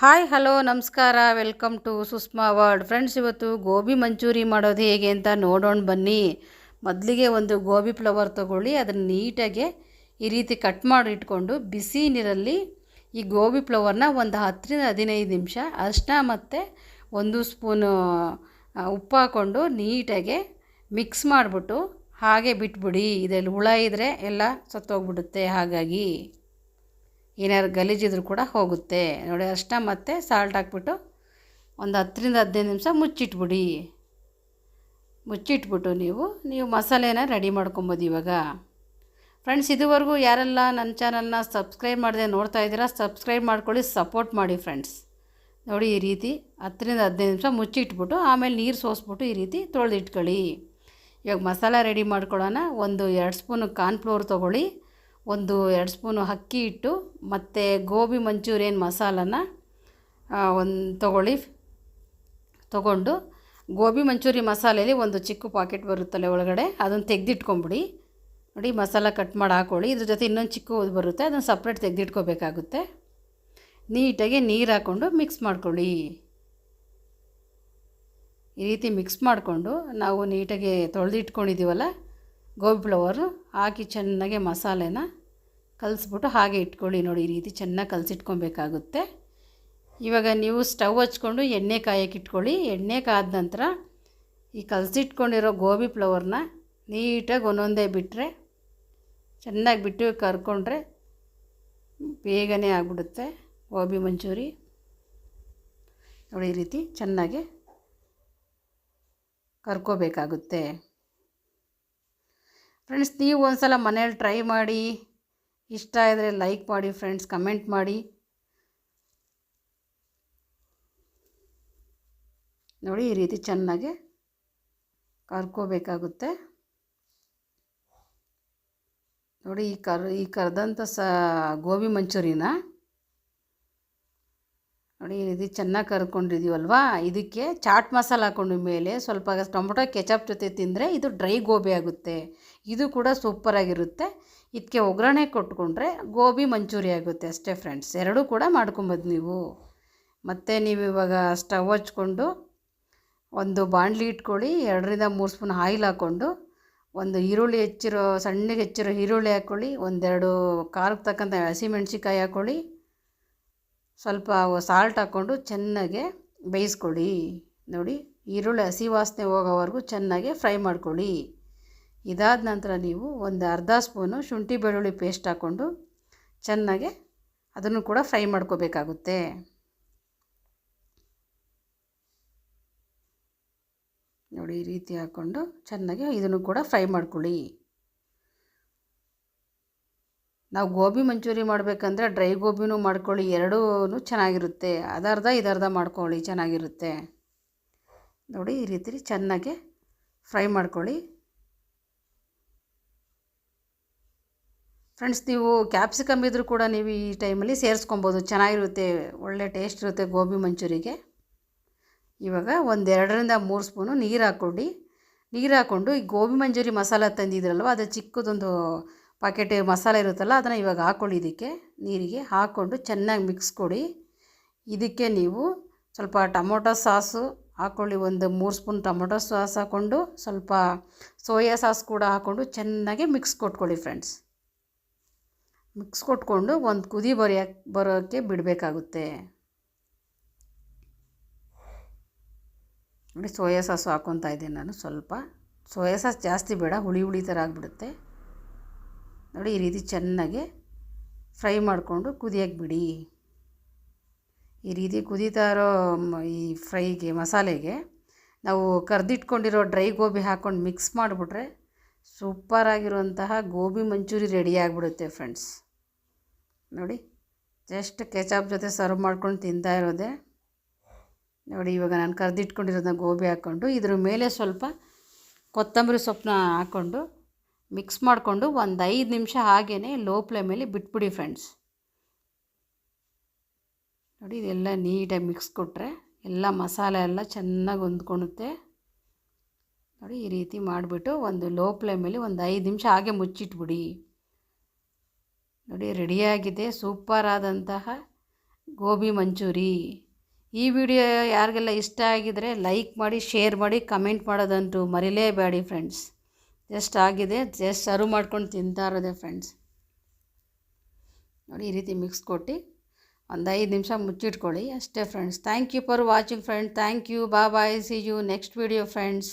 Hi hello ನಮಸ್ಕಾರ, welcome to Sushma world. Friends, ಇವತ್ತು ಗೋಬಿ ಮಂಚೂರಿ ಮಾಡೋದು ಹೇಗೆ ಅಂತ ನೋಡೋಣ ಬನ್ನಿ. ಮೊದಲಿಗೆ ಒಂದು ಗೋಬಿ ಫ್ಲವರ್ ತೊಗೊಳ್ಳಿ, ಅದನ್ನು ನೀಟಾಗಿ ಈ ರೀತಿ ಕಟ್ ಮಾಡಿ ಇಟ್ಕೊಂಡು ಬಿಸಿ ನೀರಲ್ಲಿ ಈ ಗೋಬಿ ಫ್ಲವರ್ನ ಒಂದು 10-15 ನಿಮಿಷ ಅರಿಶಿನ ಮತ್ತು 1 ಸ್ಪೂನು ಉಪ್ಪು ಹಾಕ್ಕೊಂಡು ನೀಟಾಗಿ ಮಿಕ್ಸ್ ಮಾಡಿಬಿಟ್ಟು ಹಾಗೆ ಬಿಟ್ಬಿಡಿ. ಇದರಲ್ಲಿ ಹುಳ ಇದ್ದರೆ ಎಲ್ಲ ಸತ್ತೋಗ್ಬಿಡುತ್ತೆ, ಹಾಗಾಗಿ ಏನಾದ್ರು ಗಲೀಜಿದ್ರು ಕೂಡ ಹೋಗುತ್ತೆ ನೋಡಿ. ಅರಿಶಿನ ಮತ್ತು ಸಾಲ್ಟ್ ಹಾಕ್ಬಿಟ್ಟು ಒಂದು 10-15 ನಿಮಿಷ ಮುಚ್ಚಿಟ್ಬಿಟ್ಟು ನೀವು ಮಸಾಲೆನ ರೆಡಿ ಮಾಡ್ಕೊಬೋದು ಇವಾಗ. ಫ್ರೆಂಡ್ಸ್, ಇದುವರೆಗೂ ಯಾರೆಲ್ಲ ನನ್ನ ಚಾನಲ್ನ ಸಬ್ಸ್ಕ್ರೈಬ್ ಮಾಡದೆ ನೋಡ್ತಾ ಇದ್ದೀರಾ, ಸಬ್ಸ್ಕ್ರೈಬ್ ಮಾಡ್ಕೊಳ್ಳಿ, ಸಪೋರ್ಟ್ ಮಾಡಿ ಫ್ರೆಂಡ್ಸ್. ನೋಡಿ, ಈ ರೀತಿ 10-15 ನಿಮಿಷ ಮುಚ್ಚಿಟ್ಬಿಟ್ಟು ಆಮೇಲೆ ನೀರು ಸೋಸ್ಬಿಟ್ಟು ಈ ರೀತಿ ತೊಳೆದಿಟ್ಕೊಳ್ಳಿ. ಇವಾಗ ಮಸಾಲೆ ರೆಡಿ ಮಾಡ್ಕೊಳ್ಳೋಣ. 1-2 ಸ್ಪೂನು ಕಾರ್ನ್ಫ್ಲೋರ್ ತೊಗೊಳ್ಳಿ, 1-2 ಸ್ಪೂನು ಅಕ್ಕಿ ಹಿಟ್ಟು ಮತ್ತು ಗೋಬಿ ಮಂಚೂರಿಯನ್ ಮಸಾಲನ ತೊಗೊಂಡು ಗೋಬಿ ಮಂಚೂರಿ ಮಸಾಲೆಯಲ್ಲಿ ಒಂದು ಚಿಕ್ಕ ಪಾಕೆಟ್ ಬರುತ್ತಲ್ಲ ಒಳಗಡೆ, ಅದನ್ನು ತೆಗೆದಿಟ್ಕೊಂಬಿಡಿ. ನೋಡಿ, ಮಸಾಲ ಕಟ್ ಮಾಡಿ ಹಾಕ್ಕೊಳ್ಳಿ. ಇದ್ರ ಜೊತೆ ಇನ್ನೊಂದು ಚಿಕ್ಕ ಬರುತ್ತೆ, ಅದನ್ನು ಸಪ್ರೇಟ್ ತೆಗೆದಿಟ್ಕೋಬೇಕಾಗುತ್ತೆ. ನೀಟಾಗಿ ನೀರು ಹಾಕ್ಕೊಂಡು ಮಿಕ್ಸ್ ಮಾಡ್ಕೊಳ್ಳಿ. ಈ ರೀತಿ ಮಿಕ್ಸ್ ಮಾಡಿಕೊಂಡು ನಾವು ನೀಟಾಗಿ ತೊಳೆದಿಟ್ಕೊಂಡಿದ್ದೀವಲ್ಲ ಗೋಬಿ ಫ್ಲವರು ಹಾಕಿ ಚೆನ್ನಾಗಿ ಮಸಾಲೆನ ಕಲಿಸ್ಬಿಟ್ಟು ಹಾಗೆ ಇಟ್ಕೊಳ್ಳಿ. ನೋಡಿ, ಈ ರೀತಿ ಚೆನ್ನಾಗಿ ಕಲಸಿಟ್ಕೊಬೇಕಾಗುತ್ತೆ. ಇವಾಗ ನೀವು ಸ್ಟವ್ ಹಚ್ಕೊಂಡು ಎಣ್ಣೆ ಕಾಯಕ್ಕೆ ಇಟ್ಕೊಳ್ಳಿ. ಎಣ್ಣೆ ಕಾದ ನಂತರ ಈ ಕಲಸಿಟ್ಕೊಂಡಿರೋ ಗೋಬಿ ಫ್ಲವರ್ನ ನೀಟಾಗಿ ಒಂದೊಂದೇ ಬಿಟ್ಟರೆ, ಚೆನ್ನಾಗಿ ಬಿಟ್ಟು ಕರ್ಕೊಂಡ್ರೆ ಬೇಗನೆ ಆಗಿಬಿಡುತ್ತೆ ಗೋಬಿ ಮಂಚೂರಿ. ನೋಡಿ, ಈ ರೀತಿ ಚೆನ್ನಾಗಿ ಕರ್ಕೋಬೇಕಾಗುತ್ತೆ. ಫ್ರೆಂಡ್ಸ್, ನೀವು ಒಂದು ಸಲ ಮನೇಲಿ ಟ್ರೈ ಮಾಡಿ. ಇಷ್ಟ ಆದರೆ ಲೈಕ್ ಮಾಡಿ ಫ್ರೆಂಡ್ಸ್, ಕಮೆಂಟ್ ಮಾಡಿ. ನೋಡಿ, ಈ ರೀತಿ ಚೆನ್ನಾಗಿ ಕರ್ಕೋಬೇಕಾಗುತ್ತೆ. ನೋಡಿ, ಈ ಕರ್ದಂಥ ಗೋಬಿ ಮಂಚೂರಿನ ನೋಡಿ ಈ ರೀತಿ ಚೆನ್ನಾಗಿ ಕರ್ಕೊಂಡಿದ್ದೀವಲ್ವಾ, ಇದಕ್ಕೆ ಚಾಟ್ ಮಸಾಲ ಹಾಕ್ಕೊಂಡು ಮೇಲೆ ಸ್ವಲ್ಪ ಟೊಮೊಟೊ ಕೆಚಪ್ ಜೊತೆ ತಿಂದರೆ ಇದು ಡ್ರೈ ಗೋಬಿ ಆಗುತ್ತೆ. ಇದು ಕೂಡ ಸೂಪರಾಗಿರುತ್ತೆ. ಇದಕ್ಕೆ ಒಗ್ಗರಣೆ ಕೊಟ್ಕೊಂಡ್ರೆ ಗೋಬಿ ಮಂಚೂರಿ ಆಗುತ್ತೆ ಅಷ್ಟೇ ಫ್ರೆಂಡ್ಸ್. ಎರಡೂ ಕೂಡ ಮಾಡ್ಕೊಬೋದು ನೀವು. ಮತ್ತು ನೀವು ಇವಾಗ ಸ್ಟವ್ ಹಚ್ಕೊಂಡು ಒಂದು ಬಾಣಲಿ ಇಟ್ಕೊಳ್ಳಿ. 2-3 ಸ್ಪೂನ್ ಆಯಿಲ್ ಹಾಕ್ಕೊಂಡು ಒಂದು ಈರುಳ್ಳಿ ಸಣ್ಣಗೆ ಹೆಚ್ಚಿರೋ ಈರುಳ್ಳಿ ಹಾಕ್ಕೊಳ್ಳಿ. 1-2 ಖಾರಕ್ಕೆ ತಕ್ಕಂಥ ಹಸಿಮೆಣ್ಸಿಕಾಯಿ ಹಾಕ್ಕೊಳ್ಳಿ. ಸ್ವಲ್ಪ ಸಾಲ್ಟ್ ಹಾಕ್ಕೊಂಡು ಚೆನ್ನಾಗೆ ಬೇಯಿಸ್ಕೊಳ್ಳಿ. ನೋಡಿ, ಈರುಳ್ಳಿ ಹಸಿ ವಾಸನೆ ಹೋಗೋವರೆಗೂ ಚೆನ್ನಾಗಿ ಫ್ರೈ ಮಾಡ್ಕೊಳ್ಳಿ. ಇದಾದ ನಂತರ ನೀವು ಒಂದು ಅರ್ಧ ಸ್ಪೂನು ಶುಂಠಿ ಬೆಳ್ಳುಳ್ಳಿ ಪೇಸ್ಟ್ ಹಾಕ್ಕೊಂಡು ಚೆನ್ನಾಗೆ ಅದನ್ನು ಕೂಡ ಫ್ರೈ ಮಾಡ್ಕೋಬೇಕಾಗುತ್ತೆ. ನೋಡಿ, ಈ ರೀತಿ ಹಾಕ್ಕೊಂಡು ಚೆನ್ನಾಗಿ ಇದನ್ನು ಕೂಡ ಫ್ರೈ ಮಾಡ್ಕೊಳ್ಳಿ. ನಾವು ಗೋಬಿ ಮಂಚೂರಿ ಮಾಡಬೇಕಂದ್ರೆ ಡ್ರೈ ಗೋಬಿನೂ ಮಾಡ್ಕೊಳ್ಳಿ, ಎರಡೂ ಚೆನ್ನಾಗಿರುತ್ತೆ. ಇದರ್ಧ ಮಾಡ್ಕೊಳ್ಳಿ, ಚೆನ್ನಾಗಿರುತ್ತೆ. ನೋಡಿ, ಈ ರೀತಿ ಚೆನ್ನಾಗಿ ಫ್ರೈ ಮಾಡ್ಕೊಳ್ಳಿ. ಫ್ರೆಂಡ್ಸ್, ನೀವು ಕ್ಯಾಪ್ಸಿಕಮ್ ಇದ್ದರೂ ಕೂಡ ನೀವು ಈ ಟೈಮಲ್ಲಿ ಸೇರಿಸ್ಕೊಬೋದು, ಚೆನ್ನಾಗಿರುತ್ತೆ, ಒಳ್ಳೆ ಟೇಸ್ಟ್ ಇರುತ್ತೆ ಗೋಬಿ ಮಂಚೂರಿಗೆ. ಇವಾಗ 1-2-3 ಸ್ಪೂನು ನೀರು ಹಾಕ್ಕೊಂಡು ಈ ಗೋಬಿ ಮಂಚೂರಿ ಮಸಾಲ ತಂದಿದ್ರಲ್ವ, ಅದು ಚಿಕ್ಕದೊಂದು ಪಾಕೆಟ್ ಮಸಾಲೆ ಇರುತ್ತಲ್ಲ, ಅದನ್ನು ಇವಾಗ ಹಾಕ್ಕೊಳ್ಳಿ. ಇದಕ್ಕೆ ನೀರಿಗೆ ಹಾಕ್ಕೊಂಡು ಚೆನ್ನಾಗಿ ಮಿಕ್ಸ್ ಕೊಡಿ. ಇದಕ್ಕೆ ನೀವು ಸ್ವಲ್ಪ ಟೊಮೊಟೊ ಸಾಸು ಹಾಕ್ಕೊಳ್ಳಿ. 1-3 ಸ್ಪೂನ್ ಟೊಮೊಟೊ ಸಾಸ್ ಹಾಕ್ಕೊಂಡು ಸ್ವಲ್ಪ ಸೋಯಾ ಸಾಸ್ ಕೂಡ ಹಾಕ್ಕೊಂಡು ಚೆನ್ನಾಗಿ ಮಿಕ್ಸ್ ಕೊಟ್ಕೊಳ್ಳಿ ಫ್ರೆಂಡ್ಸ್. ಮಿಕ್ಸ್ ಕೊಟ್ಕೊಂಡು ಒಂದು ಕುದಿ ಬರೋಕ್ಕೆ ಬಿಡಬೇಕಾಗುತ್ತೆ. ನೋಡಿ, ಸೋಯಾ ಸಾಸು ಹಾಕ್ಕೊತಾ ಇದ್ದೀನಿ ನಾನು. ಸ್ವಲ್ಪ ಸೋಯಾ ಸಾಸ್ ಜಾಸ್ತಿ ಬೇಡ, ಹುಳಿ ಥರ ಆಗಿಬಿಡುತ್ತೆ. ನೋಡಿ, ಈ ರೀತಿ ಚೆನ್ನಾಗಿ ಫ್ರೈ ಮಾಡಿಕೊಂಡು ಕುದಿಯಕ್ಕೆ ಬಿಡಿ. ಈ ರೀತಿ ಕುದೀತಾ ಇರೋ ಈ ಮಸಾಲೆಗೆ ನಾವು ಕರೆದಿಟ್ಕೊಂಡಿರೋ ಡ್ರೈ ಗೋಬಿ ಹಾಕ್ಕೊಂಡು ಮಿಕ್ಸ್ ಮಾಡಿಬಿಟ್ರೆ ಸೂಪರಾಗಿರುವಂತಹ ಗೋಬಿ ಮಂಚೂರಿ ರೆಡಿ ಆಗಿಬಿಡುತ್ತೆ ಫ್ರೆಂಡ್ಸ್. ನೋಡಿ, ಜಸ್ಟ್ ಕೆಚಪ್ ಜೊತೆ ಸರ್ವ್ ಮಾಡ್ಕೊಂಡು ತಿಂತಾ ಇರೋದೆ. ನೋಡಿ, ಇವಾಗ ನಾನು ಕರೆದಿಟ್ಕೊಂಡಿರೋದನ್ನ ಗೋಬಿ ಹಾಕ್ಕೊಂಡು ಇದ್ರ ಮೇಲೆ ಸ್ವಲ್ಪ ಕೊತ್ತಂಬರಿ ಸೊಪ್ಪನ್ನ ಹಾಕ್ಕೊಂಡು ಮಿಕ್ಸ್ ಮಾಡಿಕೊಂಡು ಒಂದು 5 ನಿಮಿಷ ಹಾಗೇ ಲೋ ಫ್ಲೇಮಲ್ಲಿ ಬಿಟ್ಬಿಡಿ ಫ್ರೆಂಡ್ಸ್. ನೋಡಿ, ಇದೆಲ್ಲ ನೀಟಾಗಿ ಮಿಕ್ಸ್ ಕೊಟ್ಟರೆ ಎಲ್ಲ ಮಸಾಲೆ ಎಲ್ಲ ಚೆನ್ನಾಗಿ ಹೊಂದ್ಕೊಳುತ್ತೆ. ನೋಡಿ, ಈ ರೀತಿ ಮಾಡಿಬಿಟ್ಟು ಒಂದು ಲೋ ಫ್ಲೇಮಲ್ಲಿ ಒಂದು 5 ನಿಮಿಷ ಹಾಗೆ ಮುಚ್ಚಿಟ್ಬಿಡಿ. ನೋಡಿ, ರೆಡಿಯಾಗಿದೆ ಸೂಪರ್ ಆದಂತಹ ಗೋಬಿ ಮಂಚೂರಿ. ಈ ವಿಡಿಯೋ ಯಾರಿಗೆಲ್ಲ ಇಷ್ಟ ಆಗಿದರೆ ಲೈಕ್ ಮಾಡಿ, ಶೇರ್ ಮಾಡಿ, ಕಮೆಂಟ್ ಮಾಡೋದಂತೂ ಮರಿಲೇಬೇಡಿ ಫ್ರೆಂಡ್ಸ್. ಜಸ್ಟ್ ಆಗಿದೆ, ಜಸ್ಟ್ ಸರ್ವ್ ಮಾಡ್ಕೊಂಡು ತಿಂತಾ ಇರೋದೆ ಫ್ರೆಂಡ್ಸ್. ನೋಡಿ, ಈ ರೀತಿ ಮಿಕ್ಸ್ ಕೊಟ್ಟು ಒಂದು 5 ನಿಮಿಷ ಮುಚ್ಚಿಟ್ಕೊಳ್ಳಿ ಅಷ್ಟೇ friends. Thank you for watching friends. Thank you. Bye. See you next video friends.